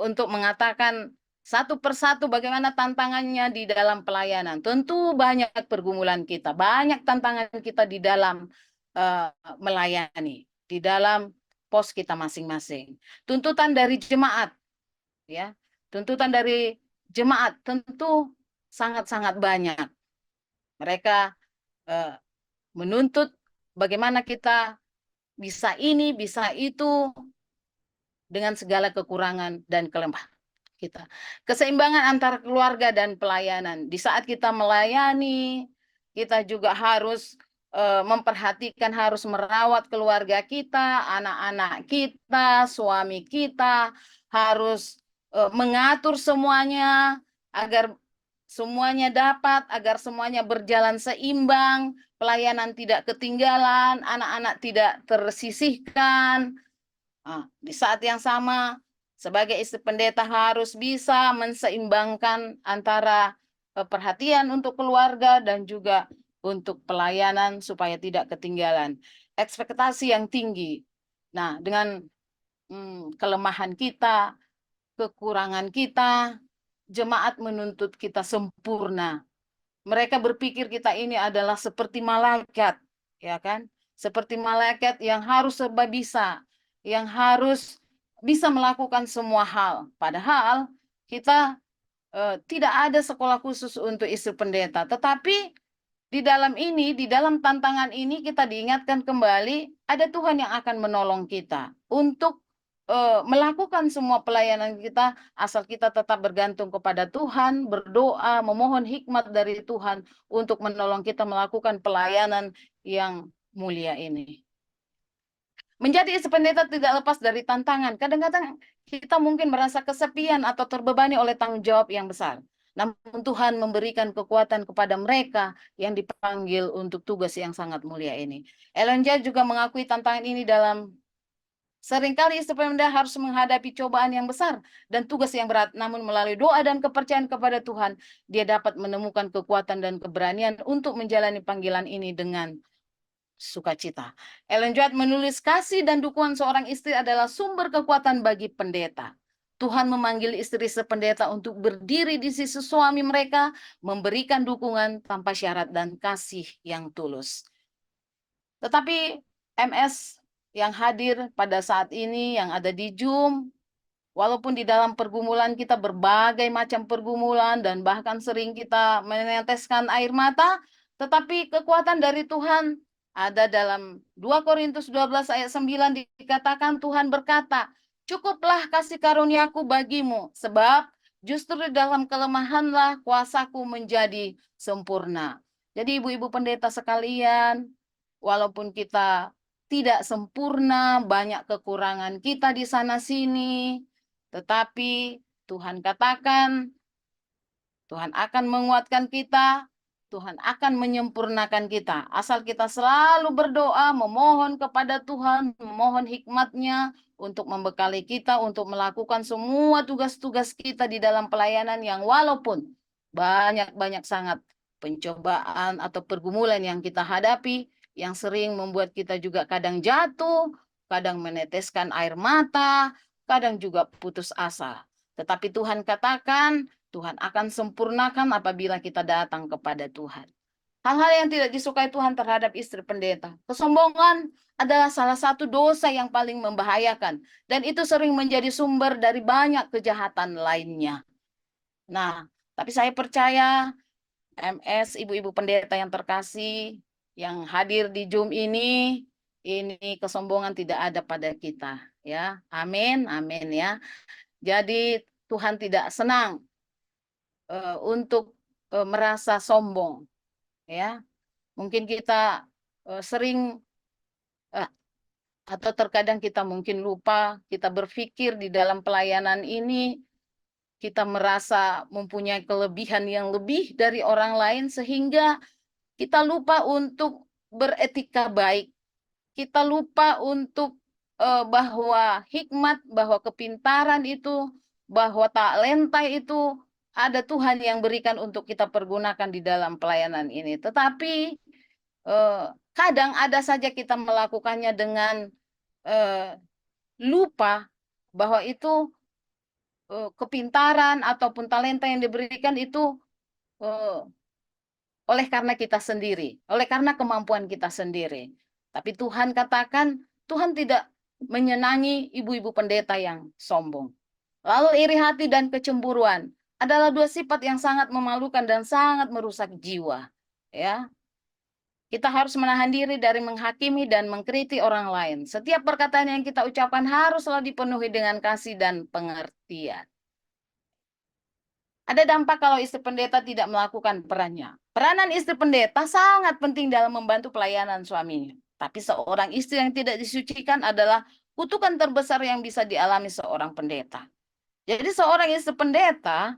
untuk mengatakan satu persatu bagaimana tantangannya di dalam pelayanan. Tentu banyak pergumulan kita, banyak tantangan kita di dalam melayani, di dalam pos kita masing-masing. Tuntutan dari jemaat, ya, tuntutan dari jemaat tentu sangat-sangat banyak. Mereka menuntut bagaimana kita bisa ini, bisa itu, dengan segala kekurangan dan kelemahan kita. Keseimbangan antara keluarga dan pelayanan. Di saat kita melayani, kita juga harus memperhatikan, harus merawat keluarga kita, anak-anak kita, suami kita, harus mengatur semuanya agar semuanya dapat, agar semuanya berjalan seimbang, pelayanan tidak ketinggalan, anak-anak tidak tersisihkan. Nah, di saat yang sama, sebagai istri pendeta harus bisa menseimbangkan antara perhatian untuk keluarga dan juga untuk pelayanan supaya tidak ketinggalan. Ekspektasi yang tinggi. Nah, dengan kelemahan kita, kekurangan kita, jemaat menuntut kita sempurna. Mereka berpikir kita ini adalah seperti malaikat, ya kan? Seperti malaikat yang harus serba bisa, yang harus bisa melakukan semua hal. Padahal kita tidak ada sekolah khusus untuk istri pendeta. Tetapi di dalam ini, di dalam tantangan ini kita diingatkan kembali ada Tuhan yang akan menolong kita untuk melakukan semua pelayanan kita asal kita tetap bergantung kepada Tuhan, berdoa, memohon hikmat dari Tuhan untuk menolong kita melakukan pelayanan yang mulia ini. Menjadi istri pendeta tidak lepas dari tantangan. Kadang-kadang kita mungkin merasa kesepian atau terbebani oleh tanggung jawab yang besar. Namun Tuhan memberikan kekuatan kepada mereka yang dipanggil untuk tugas yang sangat mulia ini. Ellen White juga mengakui tantangan ini dalam seringkali istri pendeta harus menghadapi cobaan yang besar dan tugas yang berat. Namun melalui doa dan kepercayaan kepada Tuhan, dia dapat menemukan kekuatan dan keberanian untuk menjalani panggilan ini dengan sukacita. Ellen White menulis kasih dan dukungan seorang istri adalah sumber kekuatan bagi pendeta. Tuhan memanggil istri sependeta untuk berdiri di sisi suami mereka, memberikan dukungan tanpa syarat dan kasih yang tulus. Tetapi MS yang hadir pada saat ini, yang ada di Zoom, walaupun di dalam pergumulan kita berbagai macam pergumulan dan bahkan sering kita meneteskan air mata, tetapi kekuatan dari Tuhan ada dalam 2 Korintus 12 ayat 9 dikatakan Tuhan berkata, "Cukuplah kasih karuniaku bagimu, sebab justru di dalam kelemahanlah kuasaku menjadi sempurna." Jadi ibu-ibu pendeta sekalian, walaupun kita tidak sempurna, banyak kekurangan kita di sana-sini, tetapi Tuhan katakan, Tuhan akan menguatkan kita, Tuhan akan menyempurnakan kita. Asal kita selalu berdoa, memohon kepada Tuhan, memohon hikmat-Nya untuk membekali kita, untuk melakukan semua tugas-tugas kita di dalam pelayanan yang walaupun banyak-banyak sangat pencobaan atau pergumulan yang kita hadapi, yang sering membuat kita juga kadang jatuh, kadang meneteskan air mata, kadang juga putus asa. Tetapi Tuhan katakan, Tuhan akan sempurnakan apabila kita datang kepada Tuhan. Hal-hal yang tidak disukai Tuhan terhadap istri pendeta. Kesombongan adalah salah satu dosa yang paling membahayakan. Dan itu sering menjadi sumber dari banyak kejahatan lainnya. Nah, tapi saya percaya MS, ibu-ibu pendeta yang terkasih, yang hadir di Zoom ini kesombongan tidak ada pada kita. Ya, amin, amin ya. Jadi Tuhan tidak senang untuk merasa sombong, ya. Mungkin kita sering atau terkadang kita mungkin lupa, kita berpikir di dalam pelayanan ini kita merasa mempunyai kelebihan yang lebih dari orang lain sehingga kita lupa untuk beretika baik. Kita lupa untuk bahwa hikmat, bahwa kepintaran itu, bahwa talenta itu ada Tuhan yang berikan untuk kita pergunakan di dalam pelayanan ini. Tetapi kadang ada saja kita melakukannya dengan lupa bahwa itu kepintaran ataupun talenta yang diberikan itu oleh karena kita sendiri, oleh karena kemampuan kita sendiri. Tapi Tuhan katakan, Tuhan tidak menyenangi ibu-ibu pendeta yang sombong. Lalu iri hati dan kecemburuan adalah dua sifat yang sangat memalukan dan sangat merusak jiwa. Ya, kita harus menahan diri dari menghakimi dan mengkritik orang lain. Setiap perkataan yang kita ucapkan haruslah dipenuhi dengan kasih dan pengertian. Ada dampak kalau istri pendeta tidak melakukan perannya. Peranan istri pendeta sangat penting dalam membantu pelayanan suaminya. Tapi seorang istri yang tidak disucikan adalah kutukan terbesar yang bisa dialami seorang pendeta. Jadi seorang istri pendeta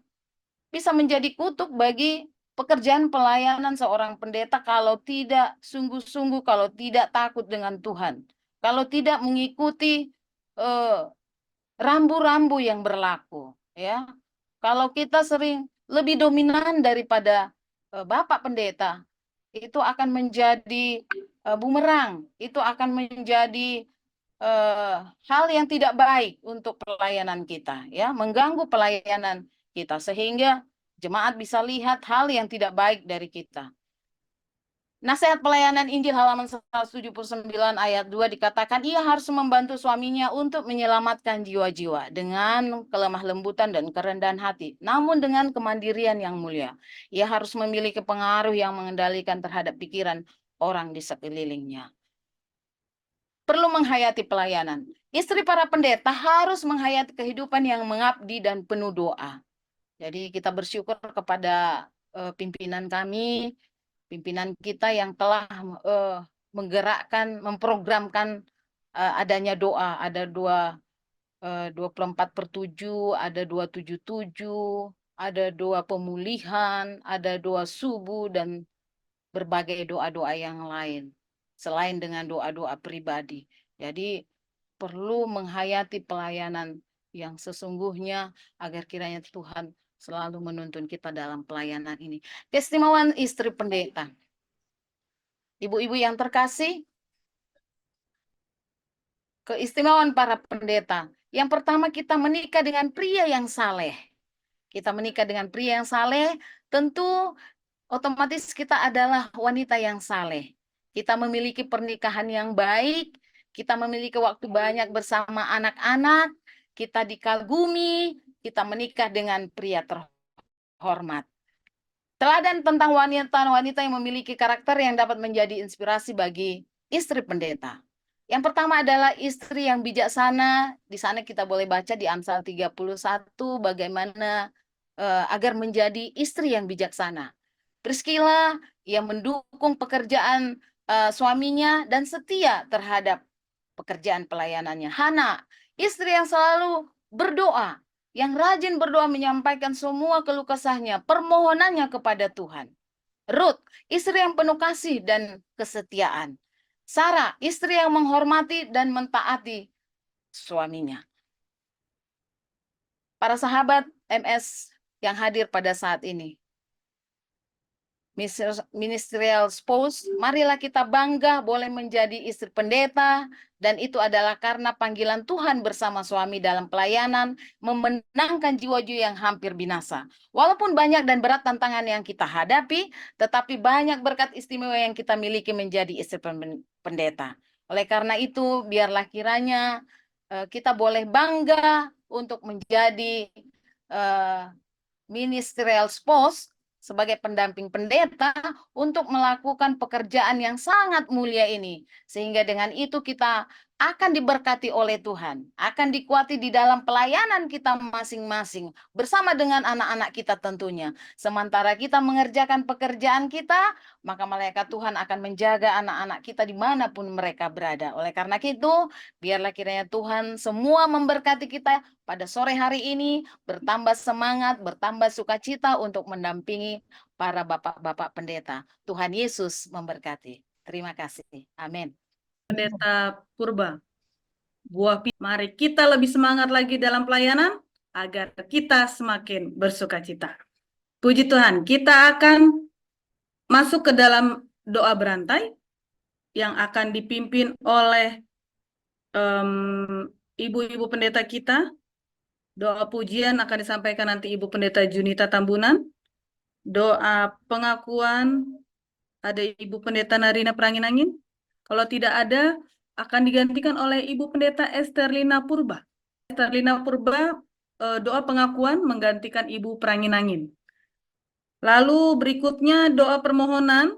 bisa menjadi kutuk bagi pekerjaan pelayanan seorang pendeta kalau tidak sungguh-sungguh, kalau tidak takut dengan Tuhan. Kalau tidak mengikuti rambu-rambu yang berlaku. Ya. Kalau kita sering lebih dominan daripada Bapak Pendeta, itu akan menjadi bumerang, itu akan menjadi hal yang tidak baik untuk pelayanan kita, ya, mengganggu pelayanan kita sehingga jemaat bisa lihat hal yang tidak baik dari kita. Nasihat pelayanan Injil halaman 179 ayat 2 dikatakan ia harus membantu suaminya untuk menyelamatkan jiwa-jiwa dengan kelemah lembutan dan kerendahan hati, namun dengan kemandirian yang mulia. Ia harus memiliki pengaruh yang mengendalikan terhadap pikiran orang di sekelilingnya. Perlu menghayati pelayanan. Istri para pendeta harus menghayati kehidupan yang mengabdi dan penuh doa. Jadi kita bersyukur kepada pimpinan kami, pimpinan kita yang telah menggerakkan, memprogramkan adanya doa, ada 24/7, ada 277, ada doa pemulihan, ada doa subuh, dan berbagai doa-doa yang lain. Selain dengan doa-doa pribadi. Jadi perlu menghayati pelayanan yang sesungguhnya agar kiranya Tuhan selalu menuntun kita dalam pelayanan ini. Keistimewaan istri pendeta. Ibu-ibu yang terkasih, keistimewaan para pendeta. Yang pertama, kita menikah dengan pria yang saleh. Kita menikah dengan pria yang saleh, tentu otomatis kita adalah wanita yang saleh. Kita memiliki pernikahan yang baik, kita memiliki waktu banyak bersama anak-anak, kita dikagumi, kita menikah dengan pria terhormat. Teladan tentang wanita-wanita yang memiliki karakter yang dapat menjadi inspirasi bagi istri pendeta. Yang pertama adalah istri yang bijaksana. Di sana kita boleh baca di Amsal 31 bagaimana agar menjadi istri yang bijaksana. Priscilla yang mendukung pekerjaan suaminya dan setia terhadap pekerjaan pelayanannya. Hana, istri yang selalu berdoa, yang rajin berdoa menyampaikan semua keluh kesahnya, permohonannya kepada Tuhan. Ruth, istri yang penuh kasih dan kesetiaan. Sarah, istri yang menghormati dan mentaati suaminya. Para sahabat MS yang hadir pada saat ini, ministerial spouse, marilah kita bangga boleh menjadi istri pendeta, dan itu adalah karena panggilan Tuhan bersama suami dalam pelayanan, memenangkan jiwa-jiwa yang hampir binasa. Walaupun banyak dan berat tantangan yang kita hadapi, tetapi banyak berkat istimewa yang kita miliki menjadi istri pendeta. Oleh karena itu, biarlah kiranya kita boleh bangga untuk menjadi ministerial spouse, sebagai pendamping pendeta untuk melakukan pekerjaan yang sangat mulia ini. Sehingga dengan itu kita akan diberkati oleh Tuhan, akan dikuati di dalam pelayanan kita masing-masing, bersama dengan anak-anak kita tentunya. Sementara kita mengerjakan pekerjaan kita, maka malaikat Tuhan akan menjaga anak-anak kita dimanapun mereka berada. Oleh karena itu, biarlah kiranya Tuhan semua memberkati kita pada sore hari ini, bertambah semangat, bertambah sukacita untuk mendampingi para bapak-bapak pendeta. Tuhan Yesus memberkati. Terima kasih. Amin. Pendeta Purba, mari kita lebih semangat lagi dalam pelayanan agar kita semakin bersukacita. Puji Tuhan, kita akan masuk ke dalam doa berantai yang akan dipimpin oleh ibu-ibu pendeta kita. Doa pujian akan disampaikan nanti Ibu Pendeta Junita Tambunan. Doa pengakuan ada Ibu Pendeta Narina Peranginangin. Kalau tidak ada, akan digantikan oleh Ibu Pendeta Esterlina Purba. Esterlina Purba, doa pengakuan menggantikan Ibu Peranginangin. Lalu berikutnya doa permohonan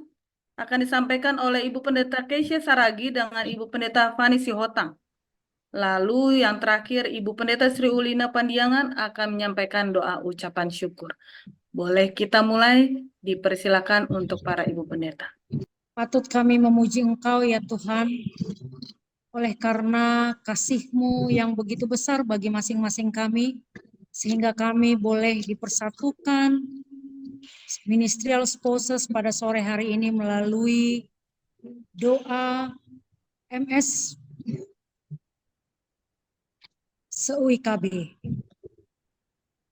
akan disampaikan oleh Ibu Pendeta Keisha Saragi dengan Ibu Pendeta Fani Sihotang. Lalu yang terakhir Ibu Pendeta Sri Ulina Pandiangan akan menyampaikan doa ucapan syukur. Boleh kita mulai, dipersilakan untuk para Ibu Pendeta. Patut kami memuji Engkau ya Tuhan, oleh karena kasih-Mu yang begitu besar bagi masing-masing kami, sehingga kami boleh dipersatukan ministerial spouses pada sore hari ini melalui doa MS se-UIKB.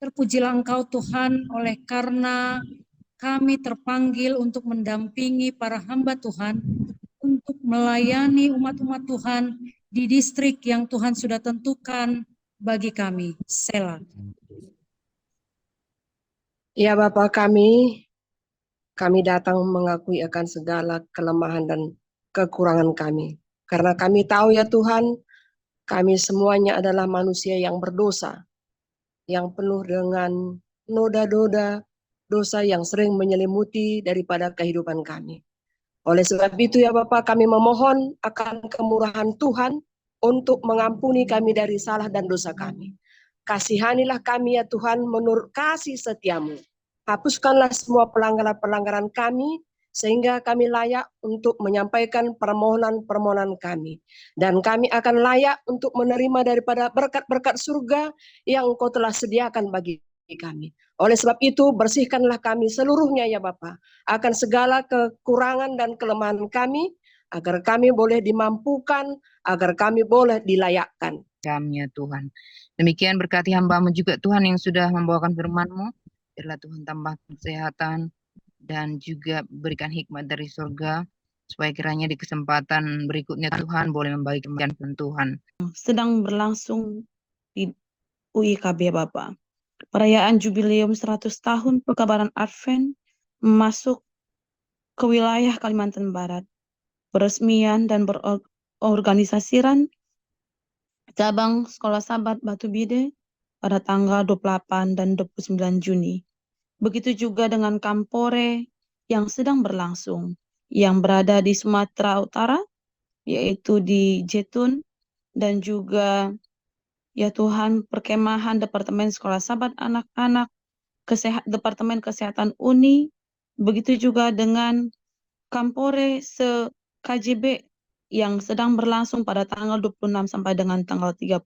Terpujilah Engkau Tuhan, oleh karena kami terpanggil untuk mendampingi para hamba Tuhan, untuk melayani umat-umat Tuhan di distrik yang Tuhan sudah tentukan bagi kami. Selah. Ya Bapa kami datang mengakui akan segala kelemahan dan kekurangan kami. Karena kami tahu ya Tuhan, kami semuanya adalah manusia yang berdosa, yang penuh dengan noda-noda dosa yang sering menyelimuti daripada kehidupan kami. Oleh sebab itu ya Bapa, kami memohon akan kemurahan Tuhan untuk mengampuni kami dari salah dan dosa kami. Kasihanilah kami ya Tuhan menurut kasih setia-Mu. Hapuskanlah semua pelanggaran-pelanggaran kami sehingga kami layak untuk menyampaikan permohonan-permohonan kami. Dan kami akan layak untuk menerima daripada berkat-berkat surga yang Engkau telah sediakan bagi kami. Oleh sebab itu, bersihkanlah kami seluruhnya ya Bapa, akan segala kekurangan dan kelemahan kami, agar kami boleh dimampukan, agar kami boleh dilayakkan. Kami ya Tuhan. Demikian berkati hamba-Mu juga Tuhan yang sudah membawakan firman-Mu. Biarlah Tuhan tambah kesehatan dan juga berikan hikmat dari surga, supaya kiranya di kesempatan berikutnya Tuhan boleh membagikan Tuhan. Sedang berlangsung di UIKB Bapak. Perayaan Jubileum 100 tahun Pekabaran Advent masuk ke wilayah Kalimantan Barat. Peresmian dan berorganisasiran cabang Sekolah Sahabat Batu Bide pada tanggal 28 dan 29 Juni. Begitu juga dengan Kampore yang sedang berlangsung, yang berada di Sumatera Utara, yaitu di Jetun, dan juga ya Tuhan, perkemahan Departemen Sekolah Sahabat Anak-anak, Departemen Kesehatan Uni, begitu juga dengan Kampore se-KJB yang sedang berlangsung pada tanggal 26 sampai dengan tanggal 30.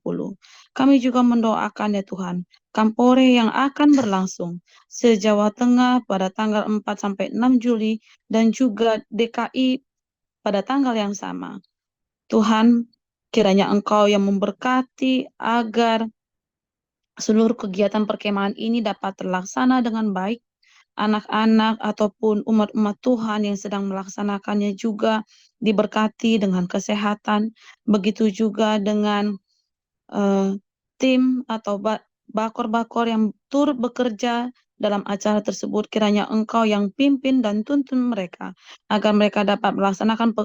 Kami juga mendoakan ya Tuhan, Kampore yang akan berlangsung se-Jawa Tengah pada tanggal 4 sampai 6 Juli dan juga DKI pada tanggal yang sama. Tuhan, kiranya Engkau yang memberkati agar seluruh kegiatan perkemahan ini dapat terlaksana dengan baik. Anak-anak ataupun umat-umat Tuhan yang sedang melaksanakannya juga diberkati dengan kesehatan. Begitu juga dengan tim atau bakor-bakor yang turut bekerja dalam acara tersebut. Kiranya Engkau yang pimpin dan tuntun mereka, agar mereka dapat melaksanakan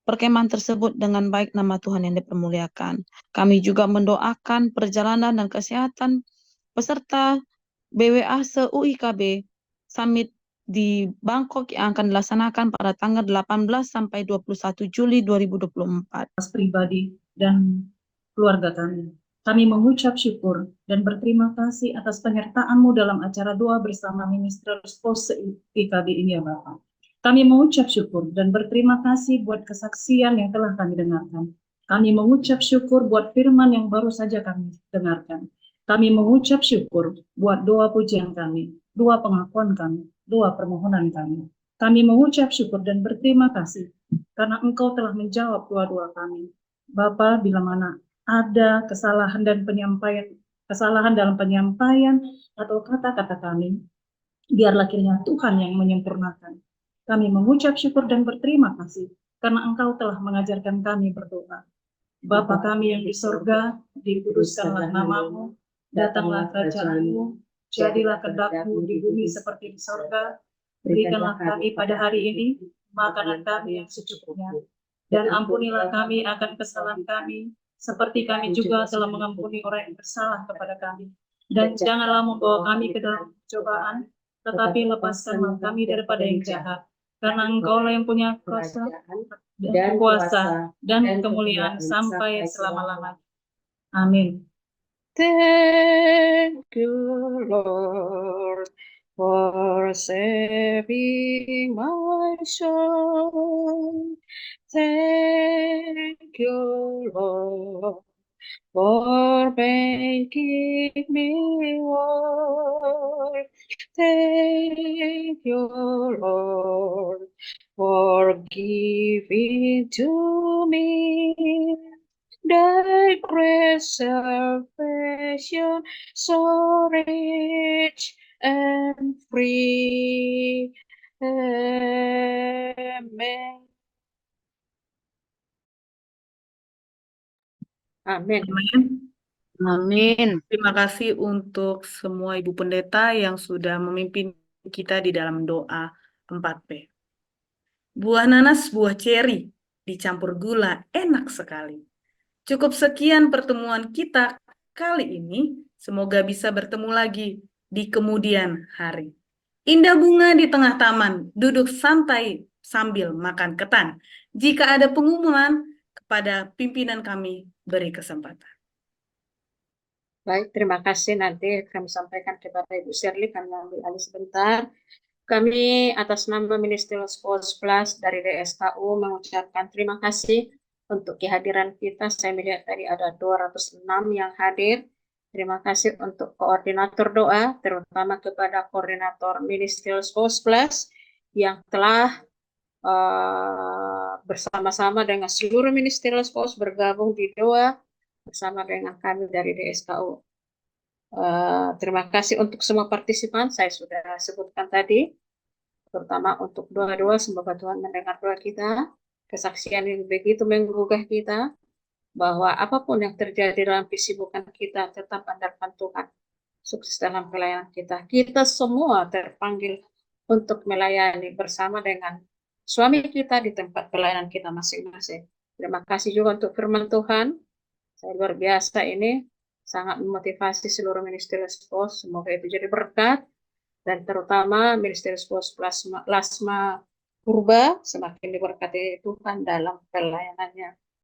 perkemahan tersebut dengan baik, nama Tuhan yang dipermuliakan. Kami juga mendoakan perjalanan dan kesehatan peserta BWA se-UIKB Summit di Bangkok yang akan dilaksanakan pada tanggal 18 sampai 21 Juli 2024. Pribadi dan keluarga kami. Kami mengucap syukur dan berterima kasih atas penyertaan-Mu dalam acara doa bersama Ministerius Pos IKB ini ya Bapak. Kami mengucap syukur dan berterima kasih buat kesaksian yang telah kami dengarkan. Kami mengucap syukur buat firman yang baru saja kami dengarkan. Kami mengucap syukur buat doa pujian kami, doa pengakuan kami, doa permohonan kami. Kami mengucap syukur dan berterima kasih karena Engkau telah menjawab doa-doa kami. Bapa, bila mana ada kesalahan dalam penyampaian atau kata-kata kami, biarlah kiranya Tuhan yang menyempurnakan. Kami mengucap syukur dan berterima kasih karena Engkau telah mengajarkan kami berdoa. Bapa kami yang di sorga, dikuduskanlah nama-Mu, datanglah kerajaan-Mu, jadilah kehendak-Mu di bumi seperti di sorga. Berikanlah kami pada hari ini makanan kami yang secukupnya, dan ampunilah kami akan kesalahan kami, seperti kami juga telah mengampuni orang yang bersalah kepada kami. Dan janganlah membawa kami ke dalam pencobaan, tetapi lepaskanlah kami daripada yang jahat. Karena Engkau-lah yang punya kuasa dan kemuliaan sampai selama-lamanya. Amin. Thank you, Lord, for saving my soul. Thank you, Lord, for making me whole. Thank you, Lord, for giving to me thy great salvation, so rich and free. Amen. Amin. Amin. Terima kasih untuk semua Ibu Pendeta yang sudah memimpin kita di dalam doa 4P. Buah nanas, buah ceri, dicampur gula, enak sekali. Cukup sekian pertemuan kita kali ini. Semoga bisa bertemu lagi di kemudian hari. Indah bunga di tengah taman, duduk santai sambil makan ketan. Jika ada pengumuman, kepada pimpinan kami beri kesempatan. Baik, terima kasih. Nanti kami sampaikan kepada Ibu Shirley, kami ambil alih sebentar. Kami atas nama Ministerial Sports Plus dari DSKU mengucapkan terima kasih untuk kehadiran kita. Saya melihat tadi ada 206 yang hadir. Terima kasih untuk koordinator doa, terutama kepada koordinator Ministerial Sports Plus yang telah bersama-sama dengan seluruh Ministerial Sports bergabung di doa bersama dengan kami dari DSKU. Terima kasih untuk semua partisipan, saya sudah sebutkan tadi, terutama untuk doa-doa, semoga Tuhan mendengar doa kita, kesaksian yang begitu menggugah kita, bahwa apapun yang terjadi dalam kesibukan kita, tetap andalkan Tuhan, sukses dalam pelayanan kita. Kita semua terpanggil untuk melayani bersama dengan suami kita di tempat pelayanan kita masing-masing. Terima kasih juga untuk firman Tuhan, saya luar biasa ini, sangat memotivasi seluruh Ministerial Sports, semoga itu jadi berkat, dan terutama Ministerial Sports Lasma Purba semakin diberkati Tuhan dalam pelayanannya.